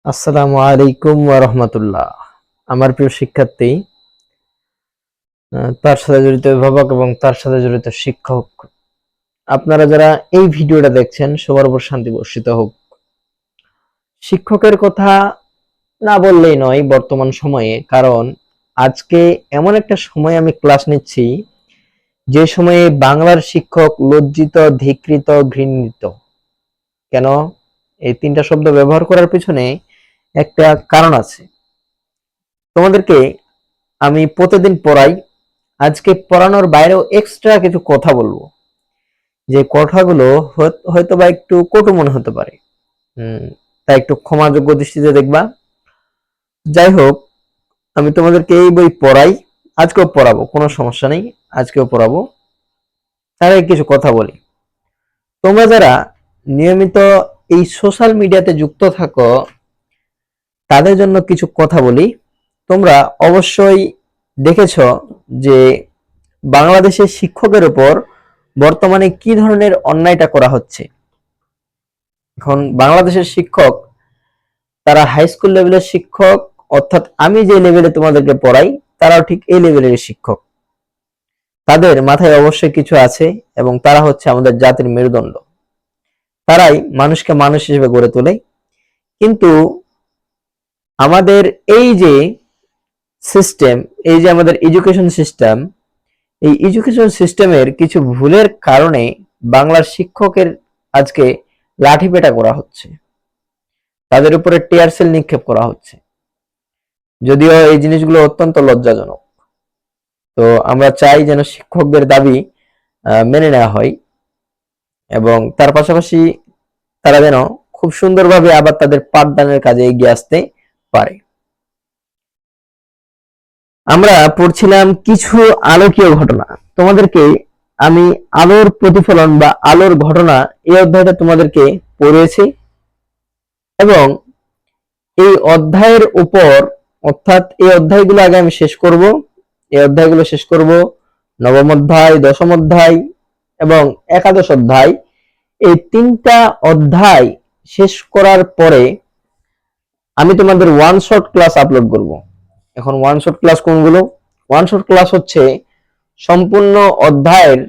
আসসালামু আলাইকুম ওয়া রাহমাতুল্লাহ। আমার প্রিয় শিক্ষার্থী, তার সাথে জড়িত অভিভাবক এবং তার সাথে জড়িত শিক্ষক, আপনারা যারা এই ভিডিওটা দেখছেন সবার উপর শান্তি বর্ষিত হোক। শিক্ষকের কথা না বললেই নয় বর্তমান সময়ে, কারণ আজকে এমন একটা সময় আমি ক্লাস নিচ্ছি যে সময়ে বাংলার শিক্ষক লজ্জিত, ধিক্কৃত, ঘৃণিত। কেন এই তিনটা শব্দ ব্যবহার করার পিছনে একটা কারণ আছে। তোমাদেরকে আমি প্রতিদিন পড়াই, আজকে পড়ানোর বাইরেও এক্সট্রা কিছু কথা বলবো, যে কথাগুলো হয়তো বা একটু কটু মনে হতে পারে। তাই একটু ক্ষমাযোগ্য দৃষ্টিতে দেখবা। যাই হোক, আমি তোমাদেরকে এই বই পড়াই, আজকেও পড়াবো, কোনো সমস্যা নেই, আজকেও পড়াবো। তার আগে কিছু কথা বলি। তোমরা যারা নিয়মিত এই সোশ্যাল মিডিয়াতে যুক্ত থাকো তাদের জন্য কিছু কথা বলি। তোমরা অবশ্যই দেখেছ যে বাংলাদেশের শিক্ষকের উপর বর্তমানে কি ধরনের অন্যায়টা করা হচ্ছে। এখন বাংলাদেশের শিক্ষক, তারা হাই স্কুল লেভেলের শিক্ষক, অর্থাৎ আমি যে লেভেলে তোমাদেরকে পড়াই তারাও ঠিক এই লেভেলের শিক্ষক। তাদের মাথায় অবশ্যই কিছু আছে এবং তারা হচ্ছে আমাদের জাতির মেরুদণ্ড। তারাই মানুষকে মানুষ হিসেবে গড়ে তোলে। কিন্তু আমাদের এই যে সিস্টেম, এই যে আমাদের এডুকেশন সিস্টেম, এই এডুকেশন সিস্টেমের কিছু ভুলের কারণে বাংলার শিক্ষকের আজকে লাঠিপেটা করা হচ্ছে, তাদের উপরে টিয়ার সেল নিক্ষেপ করা হচ্ছে। যদিও এই জিনিসগুলো অত্যন্ত লজ্জাজনক। তো আমরা চাই যেন শিক্ষকদের দাবি মেনে নেওয়া হয় এবং তার পাশাপাশি তারা যেন খুব সুন্দরভাবে আবার তাদের পাঠদানের কাজে এগিয়ে আসতে পারে। আমরা পড়ছিলাম কিছু আলোকীয় ঘটনা। তোমাদেরকে আমি আলোর প্রতিফলন বা আলোর ঘটনা এই অধ্যায়টা তোমাদেরকে পড়িয়েছি এবং এই অধ্যায়ের উপর, অর্থাৎ এই অধ্যায়গুলো আগে আমি শেষ করব। এই অধ্যায়গুলো শেষ করব, নবম অধ্যায়, দশম অধ্যায় এবং একাদশ অধ্যায়। এই তিনটা অধ্যায় শেষ করার পরে আমি তোমাদের ওয়ান শট ক্লাস আপলোড করব। এখন ওয়ান শট ক্লাস কোনগুলো? ওয়ান শট ক্লাস হচ্ছে সম্পূর্ণ অধ্যায়ের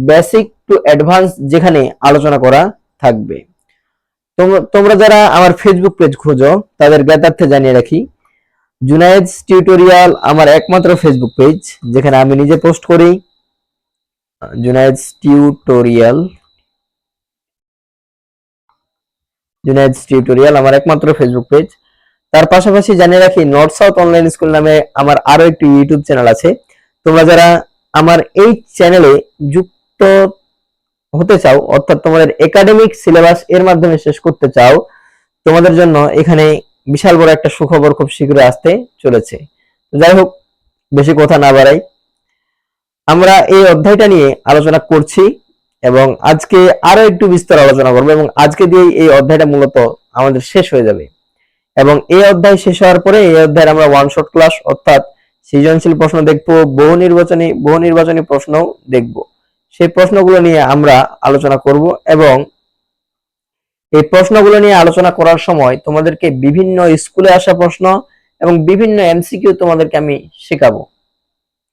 বেসিক টু অ্যাডভান্স, যেখানে আলোচনা করা থাকবে। তোমরা যারা আমার ফেসবুক পেজ খোঁজো তাদের জ্ঞাতার্থে জানিয়ে রাখি, জুনায়েদস টিউটোরিয়াল আমার একমাত্র ফেসবুক পেজ, যেখানে আমি নিজে পোস্ট করি। জুনায়েদস টিউটোরিয়াল, জুনায়েদস টিউটোরিয়াল আমার একমাত্র ফেসবুক পেজ। তার পাশাপাশি জানিয়ে রাখি, নর্থ সাউথ অনলাইন স্কুল নামে আমার আরো একটি ইউটিউব চ্যানেল আছে। তোমরা যারা আমার এই চ্যানেলে যুক্ত হতে চাও, অর্থাৎ তোমাদের একাডেমিক সিলেবাস এর মাধ্যমে শেষ করতে চাও, তোমাদের জন্য এখানে বিশাল বড় একটা সুখবর খুব শীঘ্রই আসতে চলেছে। যাই হোক, বেশি কথা না বাড়াই, আমরা এই অধ্যায়টা নিয়ে আলোচনা করছি এবং আজকে আরো একটু বিস্তার আলোচনা করবো এবং আজকে দিয়ে এই অধ্যায়টা মূলত আমাদের শেষ হয়ে যাবে। এবং এই অধ্যায় শেষ হওয়ার পরে এই অধ্যায়ের আমরা ওয়ান শট ক্লাস, অর্থাৎ সৃজনশীল প্রশ্ন দেখবো, বহু নির্বাচনী প্রশ্নও দেখবো। সেই প্রশ্নগুলো নিয়ে আমরা আলোচনা করব এবং এই প্রশ্নগুলো নিয়ে আলোচনা করার সময় তোমাদেরকে বিভিন্ন স্কুলে আসা প্রশ্ন এবং বিভিন্ন এমসিকিউ তোমাদেরকে আমি শেখাবো,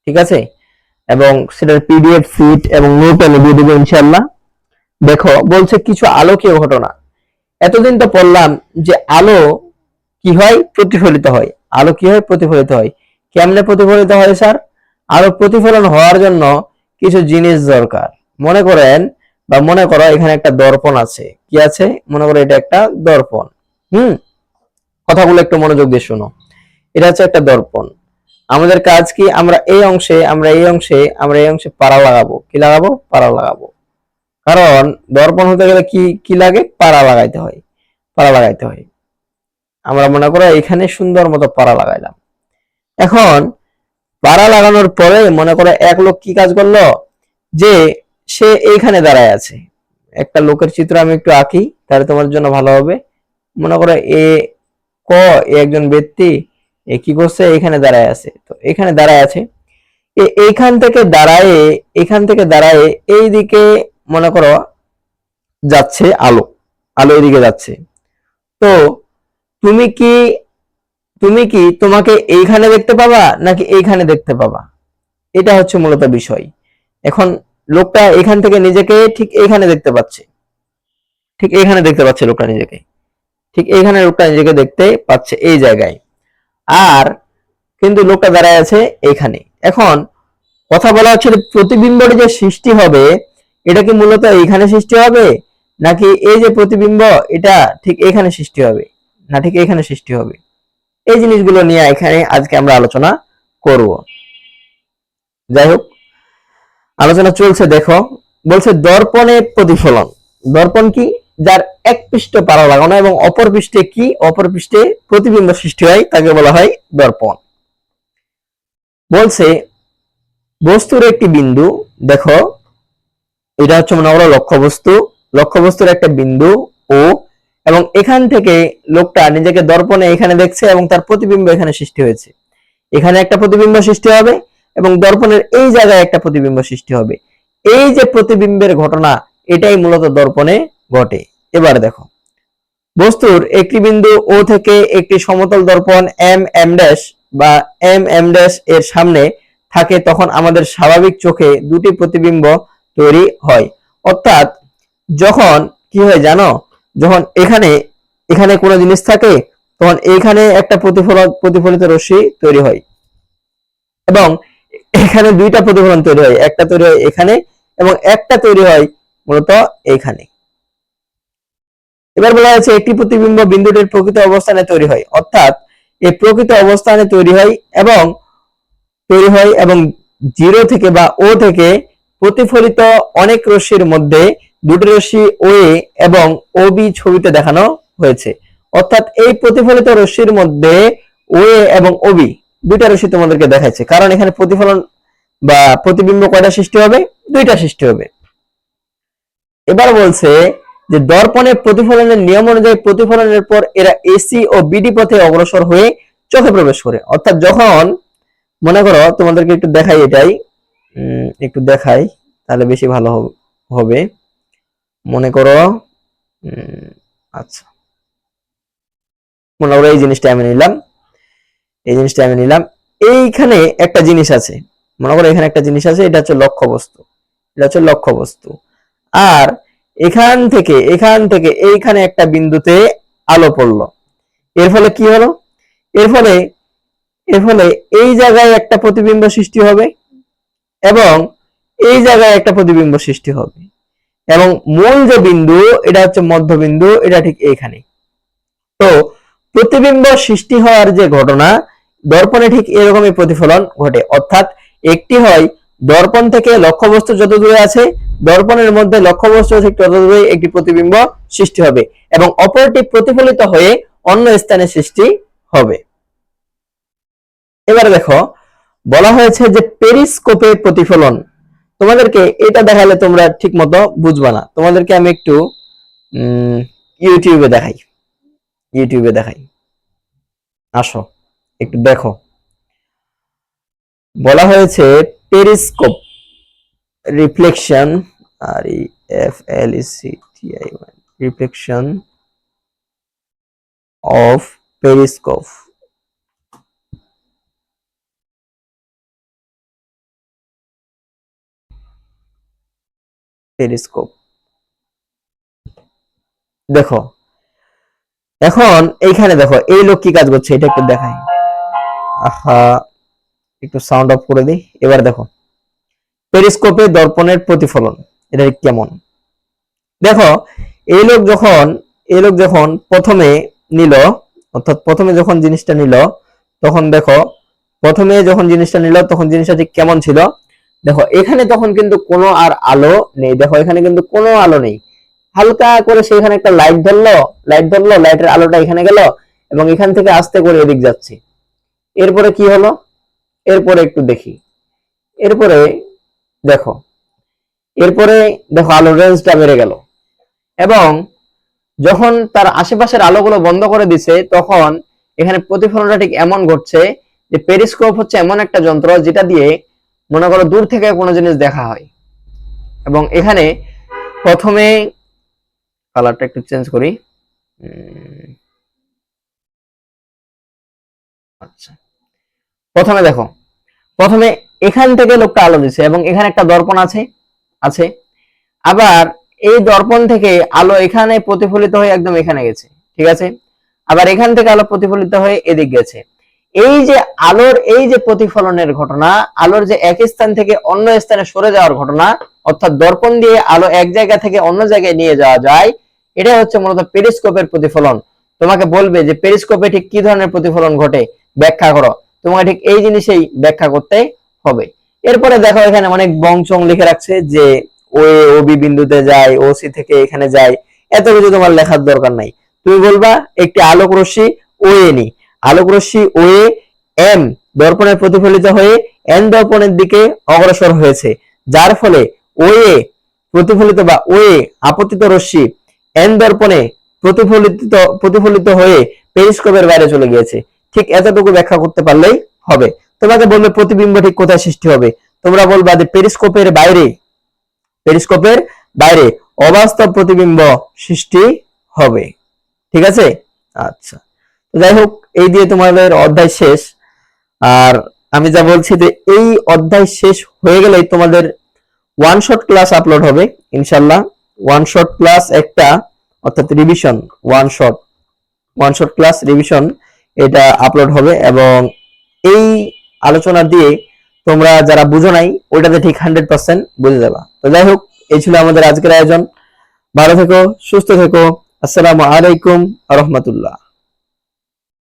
ঠিক আছে? এবং সেটার পিডিএফ সিট এবং নোট আমি দিয়ে দেবো ইনশাআল্লাহ। দেখো, বলছে কিছু আলোকীয় ঘটনা। এতদিন তো পড়লাম যে আলো কি হয়, প্রতিফলিত হয়। আলো কি হয়, প্রতিফলিত হয়। কেমনে প্রতিফলিত হয় স্যার? আলো প্রতিফলন হওয়ার জন্য কিছু জিনিস দরকার। মনে করো এখানে একটা দর্পণ আছে। কি আছে? মনে করো এটা একটা দর্পণ। কথাগুলো একটু মনোযোগ দিয়ে শোনো। এটা হচ্ছে একটা দর্পণ। আমাদের কাজ কি? আমরা এই অংশে পারা লাগাবো। কি লাগাবো? পারা লাগাবো। কারণ দর্পণ হতে গেলে কি লাগে? পারা লাগাইতে হয়। আমরা মনে করো এখানে সুন্দর মতো পারা লাগাইলাম। এখন পারা লাগানোর পরে মনে করো এক লোক কি কাজ করলো, যে সে এইখানে দাঁড়ায় আছে। একটা লোকের চিত্র আমি একটু আঁকি, তাহলে তোমার জন্য ভালো হবে। মনে করো একজন ব্যক্তি কি করছে, এখানে দাঁড়ায় আছে। তো এখানে দাঁড়ায় আছে, এখান থেকে দাঁড়ায় এইদিকে মনে করো যাচ্ছে আলো, এদিকে যাচ্ছে। তো তুমি কি তোমাকে এইখানে দেখতে পাবা নাকি এইখানে দেখতে পাবা, এটা হচ্ছে মূলত বিষয়। এখন লোকটা এখান থেকে নিজেকে ঠিক এইখানে দেখতে পাচ্ছে, ঠিক এইখানে দেখতে পাচ্ছে লোকটা নিজেকে, ঠিক এইখানে লোকটা নিজেকে দেখতে পাচ্ছে এই জায়গায়, আর কিন্তু লোকটা দাঁড়ায় আছে এইখানে। এখন কথা বলা হচ্ছে প্রতিবিম্বটি যে সৃষ্টি হবে এটা কি মূলত এইখানে সৃষ্টি হবে, নাকি এই যে প্রতিবিম্ব এটা ঠিক এইখানে সৃষ্টি হবে, না ঠিক এইখানে সৃষ্টি হবে, এই জিনিসগুলো নিয়ে এখানে আজকে আমরা আলোচনা করব। যাই হোক, আলোচনা চলছে। দেখো, বলছে দর্পণে প্রতিফলন। দর্পণ কি? যার এক পৃষ্ঠ পারা লাগানো এবং অপর পৃষ্ঠে কি, অপর পৃষ্ঠে প্রতিবিম্ব সৃষ্টি হয়, তাকে বলা হয় দর্পণ। বলছে বস্তুর একটি বিন্দু, দেখো এটা হচ্ছে মনে করো লক্ষ্য বস্তু, লক্ষ্য বস্তুর একটা বিন্দু ও, এবং এখান থেকে লোকটা নিজেকে দর্পণে এখানে দেখছে এবং তার প্রতিবিম্ব এখানে সৃষ্টি হয়েছে। এখানে একটা প্রতিবিম্ব সৃষ্টি হবে এবং দর্পণের এই জায়গায় একটা প্রতিবিম্ব সৃষ্টি হবে। এই যে প্রতিবিম্বের ঘটনা, এটাই মূলত দর্পণে ঘটে। এবার দেখো, বস্তুর একটি বিন্দু ও থেকে একটি সমতল দর্পণ এম এম ড্যাশ বা এম এম ড্যাশ এর সামনে থাকে, তখন আমাদের স্বাভাবিক চোখে দুটি প্রতিবিম্ব তৈরি হয়। অর্থাৎ যখন কি হয় জানো, যখন এখানে এখানে কোনো জিনিস থাকে তখন এইখানে একটা প্রতিফলিত রশ্মি তৈরি হয় এবং এখানে দুইটা প্রতিফলন তৈরি হয়, একটা তৈরি হয় এখানে এবং একটা তৈরি হয় মূলত এইখানে। এবার বলা হয়েছে একটি প্রতিবিম্ব বিন্দুটির প্রকৃত অবস্থানে তৈরি হয়, অর্থাৎ এই প্রকৃত অবস্থানে তৈরি হয় এবং জিরো থেকে বা ও থেকে প্রতিফলিত অনেক রশ্মির মধ্যে দুটি রশ্মি ও এ এবং ও বি ছবিতে দেখানো হয়েছে। অর্থাৎ এই প্রতিফলিত রশ্মির মধ্যে ও এ এবং ও বি দুইটা রশ্মি তোমাদেরকে দেখাচ্ছে, কারণ এখানে প্রতিফলন বা প্রতিবিম্ব কয়টা সৃষ্টি হবে, দুইটা সৃষ্টি হবে। এবার বলছে যে দর্পণের প্রতিফলনের নিয়ম অনুযায়ী প্রতিফলনের পর এরা এসি ও বিডি পথে অগ্রসর হয়ে চোখে প্রবেশ করে। অর্থাৎ যখন মনে করো তোমাদেরকে একটু দেখাই, এটাই একটু দেখাই তাহলে বেশি ভালো হবে। মনে করো আচ্ছা, মনে করো এই জিনিসটা আমি নিলাম, এই জিনিসটা আমি নিলাম। এইখানে একটা জিনিস আছে, মনে করো এখানে একটা জিনিস আছে, এটা হচ্ছে লক্ষ্য বস্তু, এটা হচ্ছে লক্ষ্য বস্তু। আর এখান থেকে এইখানে একটা বিন্দুতে আলো পড়লো, এর ফলে কি হলো, এর ফলে এই জায়গায় একটা প্রতিবিম্ব সৃষ্টি হবে এবং এই জায়গায় একটা প্রতিবিম্ব সৃষ্টি হবে এবং মূল যে বিন্দু এটা হচ্ছে মধ্যবিন্দু, এটা ঠিক এইখানে। তো প্রতিবিম্ব সৃষ্টি হওয়ার যে ঘটনা, দর্পণে ঠিক এরকমই প্রতিফলন ঘটে। অর্থাৎ একটি হয় দর্পণ থেকে লক্ষ্যবস্তু যত দূরে আছে, দর্পণের মধ্যে লক্ষ্যবস্তু ঠিক তত দূরে একটি প্রতিবিম্ব সৃষ্টি হবে এবং অপরটি প্রতিফলিত হয়ে অন্য স্থানে সৃষ্টি হবে। এবার দেখো, বলা হয়েছে যে পেরিস্কোপে প্রতিফলন। তোমাদেরকে এটা দেখালে তোমরা ঠিক মতো বুঝবা না, তোমাদেরকে আমি একটু ইউটিউবে দেখাই, আসো একটু দেখো। বলা হয়েছে periscope reflection, R E F L E C T I reflection of periscope. Periscope দেখো, এখন এইখানে দেখো এই লোক কি কাজ করছে, এটা একটু দেখাই। আহা, একটু সাউন্ড অফ করে দিই। এবার দেখো পেরিস্কোপে দর্পণের প্রতিফলন এটা কেমন। দেখো এই লোক যখন প্রথমে নিল, অর্থাৎ প্রথমে যখন জিনিসটা নিল, তখন দেখো প্রথমে যখন জিনিসটা নিল তখন জিনিসটা ঠিক কেমন ছিল। দেখো এখানে তখন কিন্তু কোনো আর আলো নেই, দেখো এখানে কিন্তু কোনো আলো নেই। হালকা করে সেখানে একটা লাইট ধরলো, লাইটের আলোটা এখানে গেল এবং এখান থেকে আস্তে করে এদিক যাচ্ছে। এরপরে কি হলো, এরপরে একটু দেখি, এরপরে দেখো আলোর রেঞ্জটা বেড়ে গেল এবং যখন তার আশেপাশের আলোগুলো বন্ধ করে দিছে, তখন এখানে প্রতিফলনটা ঠিক এমন ঘটছে যে পেরিস্কোপ হচ্ছে এমন একটা যন্ত্র যেটা দিয়ে মনে করো দূর থেকে কোনো জিনিস দেখা হয়। এবং এখানে প্রথমে কালারটা একটু চেঞ্জ করি, আচ্ছা, প্রথমে দেখো, প্রথমে এখান থেকে লোকটা আলো দিছে এবং এখানে একটা দর্পণ আছে আছে আবার এই দর্পণ থেকে আলো এখানে প্রতিফলিত হয়ে একদম এখানে গেছে, ঠিক আছে। আবার এখান থেকে আলো প্রতিফলিত হয়ে এদিক গেছে। এই যে আলোর এই যে প্রতিফলনের ঘটনা, আলোর যে এক স্থান থেকে অন্য স্থানে সরে যাওয়ার ঘটনা, অর্থাৎ দর্পণ দিয়ে আলো এক জায়গা থেকে অন্য জায়গায় নিয়ে যাওয়া যায়, এটা হচ্ছে মূলত পেরিস্কোপের প্রতিফলন। তোমাকে বলবে যে পেরিস্কোপে ঠিক কি ধরনের প্রতিফলন ঘটে, ব্যাখ্যা করো। তোমাকে ঠিক এই জিনিসেই ব্যাখ্যা করতে হবে। এরপরে দেখো এখানে অনেক বংচং লিখে রাখছে যে ও ও বি বিন্দুতে যায়, ও সি থেকে এখানে যায়, এত কিছু তোমার লেখার দরকার নাই। তুমি বলবা একটি আলোক রশ্মি ও এ নি, আলোক রশ্মি ও এ এম দর্পণে প্রতিফলিত হয়ে এন দর্পণের দিকে অগ্রসর হয়েছে, যার ফলে ও এ প্রতিফলিত বা ও এ আপতিত রশ্মি এন দর্পণে প্রতিফলিত হয়ে পেরিস্কোপের বাইরে চলে গিয়েছে। ঠিক এতটুকু ব্যাখ্যা করতে পারলেই হবে। তোমাকে বলবে প্রতিবিম্ব ঠিক কোথায় সৃষ্টি হবে, তোমরা বলবা যে পেরিস্কোপের বাইরে, পেরিস্কোপের বাইরে অবাস্তব প্রতিবিম্ব সৃষ্টি হবে, ঠিক আছে। আচ্ছা, যাই হোক, এই দিয়ে তোমাদের অধ্যায় শেষ। আর আমি যা বলছি যে এই অধ্যায় শেষ হয়ে গেলেই তোমাদের ওয়ান শট ক্লাস আপলোড হবে ইনশাল্লাহ। ওয়ান শট ক্লাস একটা, অর্থাৎ revision, one shot class revision এটা আপলোড হবে এবং এই আলোচনা দিয়ে তোমরা যারা বুঝো নাই ওইটাতে ঠিক 100% বুঝে যাবা। তো যাই হোক, এই ছিল আমাদের আজকের আয়োজন। ভালো থেকো, সুস্থ থেকো। আসসালামু আলাইকুম আ রহমতুল্লাহ।